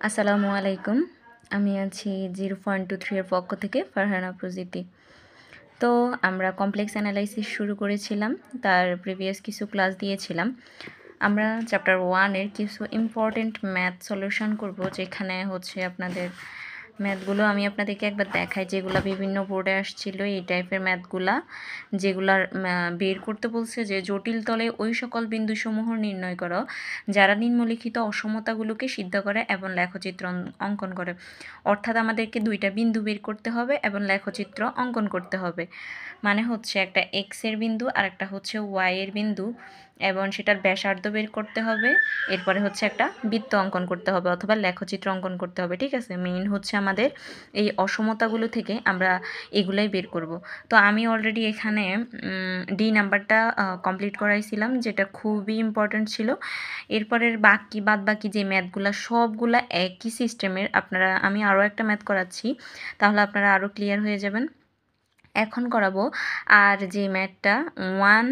আসসালামু আলাইকুম। আমি আছি 0.23 এর পক্ষ থেকে ফারহানা প্রযুক্তি। তো আমরা কমপ্লেক্স অ্যানালাইসিস শুরু করেছিলাম। তার প্রিভিয়াস কিছু ক্লাস দিয়েছিলাম। আমরা চ্যাপ্টার 1 এর কিছু ইম্পর্টেন্ট ম্যাথ সলিউশন করব, যেখানে হচ্ছে আপনাদের ম্যাথগুলো আমি আপনাদেরকে একবার দেখাই, যেগুলো বিভিন্ন বোর্ডে আসছিল এই টাইপের ম্যাথগুলা, যেগুলার বের করতে বলছে যে জটিল তলে ওই সকল বিন্দুসমূহ নির্ণয় করো যারা নিম্নলিখিত অসমতাগুলোকে সিদ্ধ করে এবং লেখচিত্র অঙ্কন করে। অর্থাৎ আমাদেরকে দুইটা বিন্দু বের করতে হবে এবং লেখচিত্র অঙ্কন করতে হবে। মানে হচ্ছে একটা এক্স এর বিন্দু আর একটা হচ্ছে ওয়াই এর বিন্দু, এবং সেটার ব্যাসার্ধ বের করতে হবে। এরপরে হচ্ছে একটা বৃত্ত অঙ্কন করতে হবে অথবা লেখচিত্র অঙ্কন করতে হবে। ঠিক আছে, মেইন হচ্ছে আমাদের এই অসমতাগুলো থেকে আমরা এগুলাই বের করব। তো আমি অলরেডি এখানে ডি নাম্বারটা কমপ্লিট করাইছিলাম, যেটা খুবই ইম্পর্ট্যান্ট ছিল। এরপরের বাদ বাকি যে ম্যাথগুলা সবগুলা একই সিস্টেমের। আমি আরও একটা ম্যাথ করাচ্ছি, তাহলে আপনারা আরও ক্লিয়ার হয়ে যাবেন। এখন করাবো আর যে ম্যাথটা 1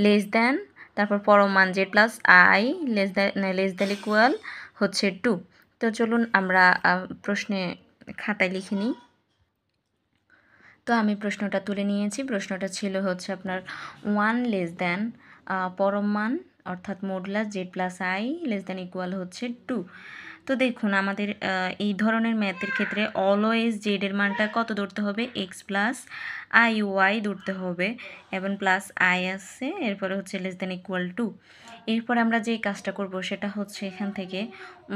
লেস দ্যান, তারপর পরম মান Z plus I less than equal হচ্ছে 2। তো চলুন আমরা প্রশ্নে খাতায় লিখে নিই। তো আমি প্রশ্নটা তুলে নিয়েছি। প্রশ্নটা ছিল হচ্ছে আপনার 1 লেস দ্যান পরম মান অর্থাৎ modulus Z plus I less than equal হচ্ছে 2। তো দেখুন আমাদের এই ধরনের ম্যাথের ক্ষেত্রে অলওয়েজ জেডের মানটা কত ধরতে হবে, এক্স প্লাস আই ওয়াই ধরতে হবে, এবং প্লাস আই আসছে, এরপরে হচ্ছে লেস দ্যান ইকুয়াল 2। এরপর আমরা যে কাজটা করব সেটা হচ্ছে এখান থেকে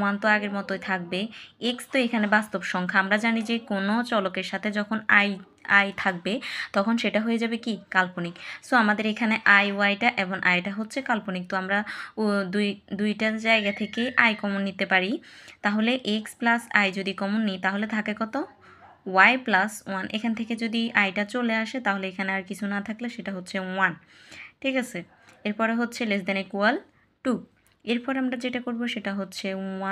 1 তো আগের মতোই থাকবে, এক্স তো এখানে বাস্তব সংখ্যা। আমরা জানি যে কোনো চলকের সাথে যখন আই থাকবে তখন সেটা হয়ে যাবে কি কাল্পনিক। সো আমাদের এখানে আই ওয়াইটা এবং আইটা হচ্ছে কাল্পনিক। তো আমরা দুইটা জায়গা থেকে আই কমন নিতে পারি। তাহলে এক্স প্লাস আই যদি কমন নিই তাহলে থাকে কত, ওয়াই প্লাস 1। এখান থেকে যদি আইটা চলে আসে তাহলে এখানে আর কিছু না থাকলে সেটা হচ্ছে 1। ঠিক আছে, এরপরে হচ্ছে লেস দ্যান ইকুয়াল 2। এরপর আমরা যেটা করব সেটা হচ্ছে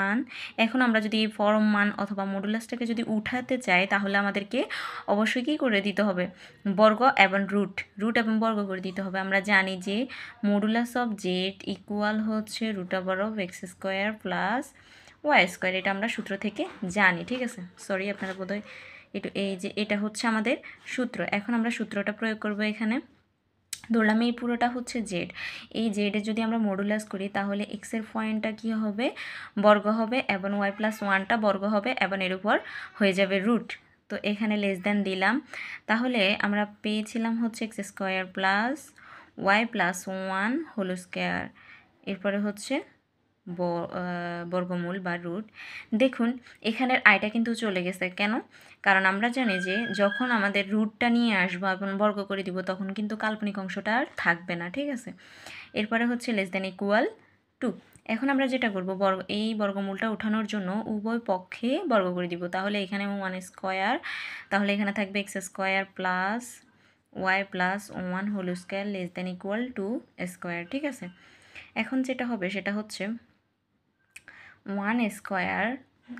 1। এখন আমরা যদি পরম মান অথবা মডুলাসটাকে যদি উঠাতে চাই তাহলে আমাদেরকে অবশ্যই কী করে দিতে হবে, বর্গ এবং রুট এবং বর্গ করে দিতে হবে। আমরা জানি যে মডুলাস অফ জেড ইকুয়াল হচ্ছে √(x² প্লাস y²। এটা আমরা সূত্র থেকে জানি। ঠিক আছে, সরি আপনারা বোধহয় এই যে এটা হচ্ছে আমাদের সূত্র। এখন আমরা সূত্রটা প্রয়োগ করব এখানে। ধরলাম এই পুরোটা হচ্ছে জেড। এই জেডে যদি আমরা মডুলাস করি তাহলে এক্সের পয়েন্টটা কী হবে, বর্গ হবে, এবং ওয়াই প্লাস 1টা বর্গ হবে, এবং এর উপর হয়ে যাবে রুট। তো এখানে লেস দ্যান দিলাম, তাহলে আমরা পেয়েছিলাম হচ্ছে x² প্লাস ওয়াই প্লাস 1² এরপরে হচ্ছে বর্গমূল বা রুট। দেখুন এখানের আইটা কিন্তু চলে গেছে, কেন? কারণ আমরা জানি যে যখন আমাদের রুটটা নিয়ে আসবো এবং বর্গ করে দিব তখন কিন্তু কাল্পনিক অংশটা আর থাকবে না। ঠিক আছে, এরপরে হচ্ছে লেস দ্যান ইকুয়াল 2। এখন আমরা যেটা করব, এই বর্গমূলটা ওঠানোর জন্য উভয় পক্ষে বর্গ করে দিব। তাহলে এখানে 1², তাহলে এখানে থাকবে x² plus y plus 1² less than equal 2²। ঠিক আছে, এখন যেটা হবে সেটা হচ্ছে 1²,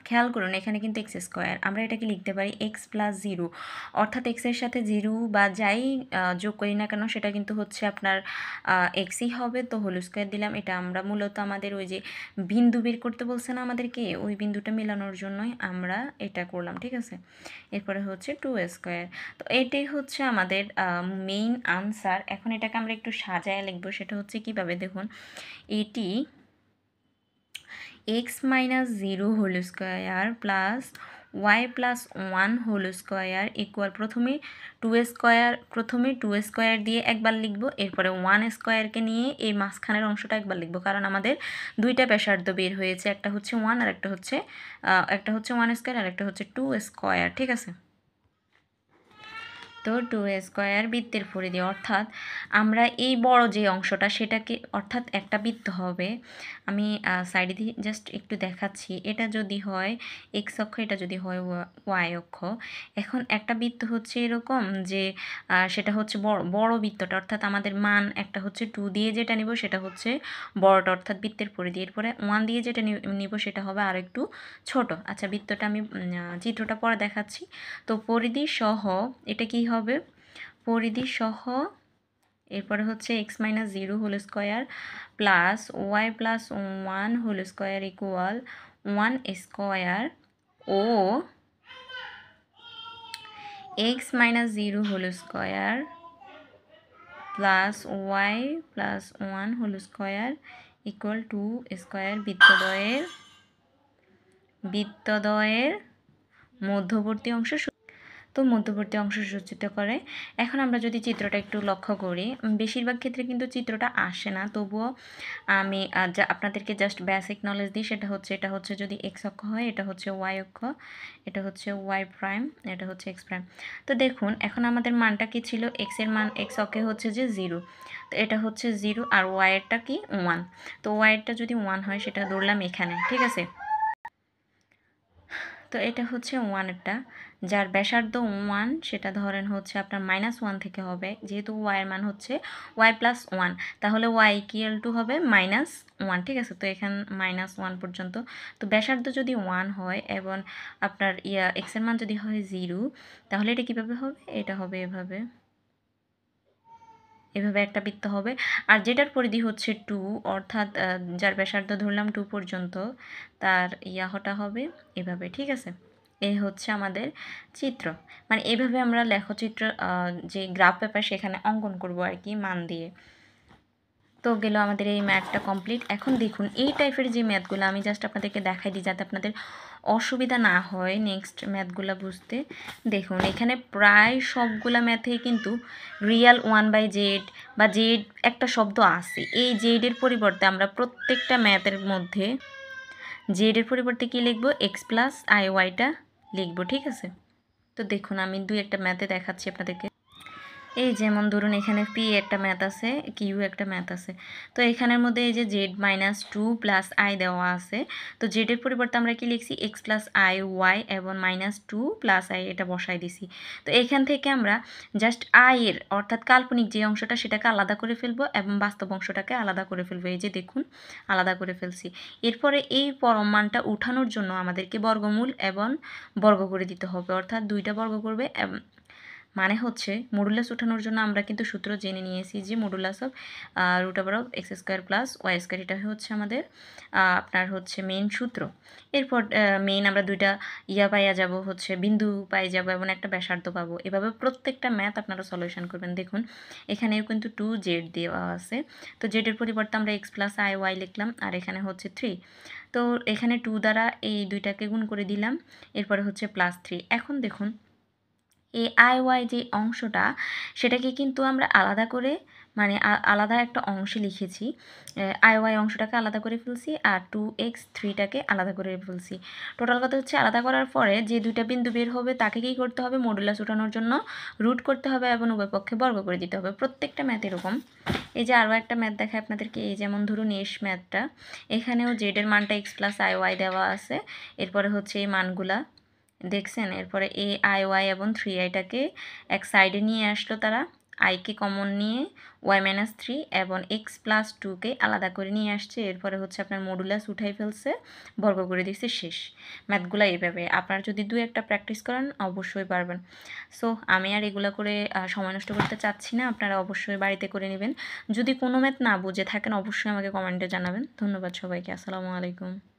খেয়াল করুন এখানে কিন্তু x², আমরা এটাকে লিখতে পারি x প্লাস 0, অর্থাৎ এক্সের সাথে 0 বা যাই যোগ করি না কেন সেটা কিন্তু হচ্ছে আপনার এক্সই হবে। তো হোল² দিলাম। এটা আমরা মূলত আমাদের ওই যে বিন্দু বের করতে বলছে না আমাদেরকে, ওই বিন্দুটা মেলানোর জন্যই আমরা এটা করলাম। ঠিক আছে, এরপরে হচ্ছে 2²। তো এটাই হচ্ছে আমাদের মেইন আনসার। এখন এটাকে আমরা একটু সাজায় লিখবো, সেটা হচ্ছে কীভাবে দেখুন, এটি x minus 0² plus y plus 1² equal, প্রথমে 2² দিয়ে একবার লিখব, এরপরে 1²কে নিয়ে এই মাঝখানের অংশটা একবার লিখব, কারণ আমাদের দুইটা ব্যাসার্ধ বের হয়েছে, একটা হচ্ছে 1 আর একটা হচ্ছে 1² আর একটা হচ্ছে 2²। ঠিক আছে, তো 2² বৃত্তের পরিধি, অর্থাৎ আমরা এই বড় যে অংশটা সেটাকে, অর্থাৎ একটা বৃত্ত হবে। আমি সাইডে দিয়ে জাস্ট একটু দেখাচ্ছি, এটা যদি হয় এক্স অক্ষ, এটা যদি হয় ওয়াই অক্ষ। এখন একটা বৃত্ত হচ্ছে এরকম যে সেটা হচ্ছে বড় বৃত্তটা, অর্থাৎ আমাদের মান একটা হচ্ছে 2 দিয়ে যেটা নিব সেটা হচ্ছে বড়টা, অর্থাৎ বৃত্তের পরিধি। এরপরে 1 দিয়ে যেটা নিব সেটা হবে আর একটু ছোট। আচ্ছা, বৃত্তটা আমি চিত্রটা পরে দেখাচ্ছি। তো পরিধি সহ এটা কি হবে, পরিধি সহ এরপরে হচ্ছে x - 0² plus y plus 1² equal 1 square ও x minus 0 whole square plus y plus 1 whole square equal to square বৃত্তদ্বয়ের মধ্যবর্তী অংশ। তো মধ্যবর্তী অংশ সূচিত করে। এখন আমরা যদি চিত্রটা একটু লক্ষ্য করি, বেশিরভাগ ক্ষেত্রে কিন্তু চিত্রটা আসে না, তবুও আমি আপনাদেরকে জাস্ট বেসিক নলেজ দিই। সেটা হচ্ছে, এটা হচ্ছে যদি এক্স অক্ষ হয়, এটা হচ্ছে ওয়াই অক্ষ, এটা হচ্ছে ওয়াই প্রাইম, এটা হচ্ছে এক্স প্রাইম। তো দেখুন এখন আমাদের মানটা কি ছিল, এক্সের মান এক্স অক্ষে হচ্ছে যে 0, তো এটা হচ্ছে 0, আর ওয়াইয়েরটা কি 1। তো ওয়াইয়েরটা যদি 1 হয় সেটা ধরলাম এখানে, ঠিক আছে। তো এটা হচ্ছে 1এরটা, যার ব্যাসার্ধ 1, সেটা ধরেন হচ্ছে আপনার -1 থেকে হবে, যেহেতু ওয়াইয়ের মান হচ্ছে ওয়াই প্লাস 1, তাহলে ওয়াই ইকুয়াল টু হবে -1, ঠিক আছে। তো এখানে -1 পর্যন্ত। তো ব্যাসার্ধ যদি 1 হয় এবং আপনার এক্সের মান যদি হয় 0, তাহলে এটা কীভাবে হবে, এটা হবে এভাবে একটা বৃত্ত হবে। আর যেটার পরিধি হচ্ছে 2, অর্থাৎ যার ব্যাসার্ধ ধরলাম 2 পর্যন্ত, তার হটা হবে এভাবে, ঠিক আছে। এই হচ্ছে আমাদের চিত্র, মানে এইভাবে আমরা লেখচিত্র যে গ্রাফ পেপার সেখানে অঙ্কন করব আর কি, মান দিয়ে। তো গেল আমাদের এই ম্যাথটা কমপ্লিট। এখন দেখুন এই টাইপের যে ম্যাথগুলো আমি জাস্ট আপনাদেরকে দেখাই দিই যাতে আপনাদের অসুবিধা না হয় নেক্সট ম্যাথগুলো বুঝতে। দেখুন এখানে প্রায় সবগুলা ম্যাথেই কিন্তু রিয়াল 1/z বা জেড একটা শব্দ আছে। এই জেডের পরিবর্তে আমরা প্রত্যেকটা ম্যাথের মধ্যে জেডের পরিবর্তে কী লিখব, এক্স প্লাস আই ওয়াইটা লিখব, ঠিক আছে। তো দেখুন আমি একটা ম্যাথে দেখাচ্ছি আপনাদেরকে। এই যেমন ধরুন এখানে পি একটা ম্যাথ আছে, কিউ একটা ম্যাথ আছে। তো এখানের মধ্যে এই যে z-2 প্লাস আই দেওয়া আছে। তো জেডের পরিবর্তে আমরা কি লিখছি, এক্স প্লাস আই ওয়াই এবং -2 প্লাস আই এটা বসাই দিছি। তো এখান থেকে আমরা জাস্ট আইয়ের অর্থাৎ কাল্পনিক যে অংশটা সেটাকে আলাদা করে ফেলবো এবং বাস্তব অংশটাকে আলাদা করে ফেলবো। এই যে দেখুন আলাদা করে ফেলছি। এরপরে এই পরম মানটা উঠানোর জন্য আমাদেরকে বর্গমূল এবং বর্গ করে দিতে হবে, অর্থাৎ 2টা বর্গ করবে। মানে হচ্ছে মডুলাস ওঠানোর জন্য আমরা কিন্তু সূত্র জেনে নিয়েছি যে modulus of √x² plus y², এটা হচ্ছে আমাদের আপনার হচ্ছে মেইন সূত্র। এরপর মেইন আমরা 2টা পাইয়া যাব, হচ্ছে বিন্দু পাই যাব এবং একটা ব্যাসার্ধ পাবো। এভাবে প্রত্যেকটা ম্যাথ আপনারা সলিউশন করবেন। দেখুন এখানেও কিন্তু 2z দেওয়া আছে। তো জেডের পরিবর্তে আমরা x প্লাস আই ওয়াই লিখলাম, আর এখানে হচ্ছে 3। তো এখানে 2 দ্বারা এই 2টাকে গুণ করে দিলাম, এরপরে হচ্ছে +3। এখন দেখুন এই আই ওয়াই যে অংশটা সেটাকে কিন্তু আমরা আলাদা করে, মানে আলাদা একটা অংশে লিখেছি। আই ওয়াই অংশটাকে আলাদা করে ফেলছি আর 2x 3টাকে আলাদা করে ফেলছি। টোটাল কথা হচ্ছে আলাদা করার পরে যে 2টা বিন্দু বের হবে তাকে কী করতে হবে, মডুলাস উঠানোর জন্য রুট করতে হবে এবং উভয় পক্ষে বর্গ করে দিতে হবে। প্রত্যেকটা ম্যাথ এরকম। এই যে আরও একটা ম্যাথ দেখায় আপনাদেরকে, এই যেমন ধরুন ম্যাথটা, এখানেও জেডের মানটা এক্স প্লাস আই ওয়াই দেওয়া আছে। এরপরে হচ্ছে এই মানগুলা দেখছেন, এরপরে আই ওয়াই এবং 3iটাকে এক সাইডে নিয়ে আসলো তারা, আইকে কমন নিয়ে y-3 এবং x+2কে আলাদা করে নিয়ে আসছে। এরপরে হচ্ছে আপনার মডুলাস উঠাই ফেলছে, বর্গ করে দিচ্ছে, শেষ। ম্যাথগুলো এইভাবে আপনারা যদি 2-1টা প্র্যাকটিস করেন অবশ্যই পারবেন। সো আমি আর এগুলো করে সময় নষ্ট করতে চাচ্ছি না, আপনারা অবশ্যই বাড়িতে করে নেবেন। যদি কোনো ম্যাথ না বুঝে থাকেন অবশ্যই আমাকে কমেন্টে জানাবেন। ধন্যবাদ সবাইকে, আসসালামু আলাইকুম।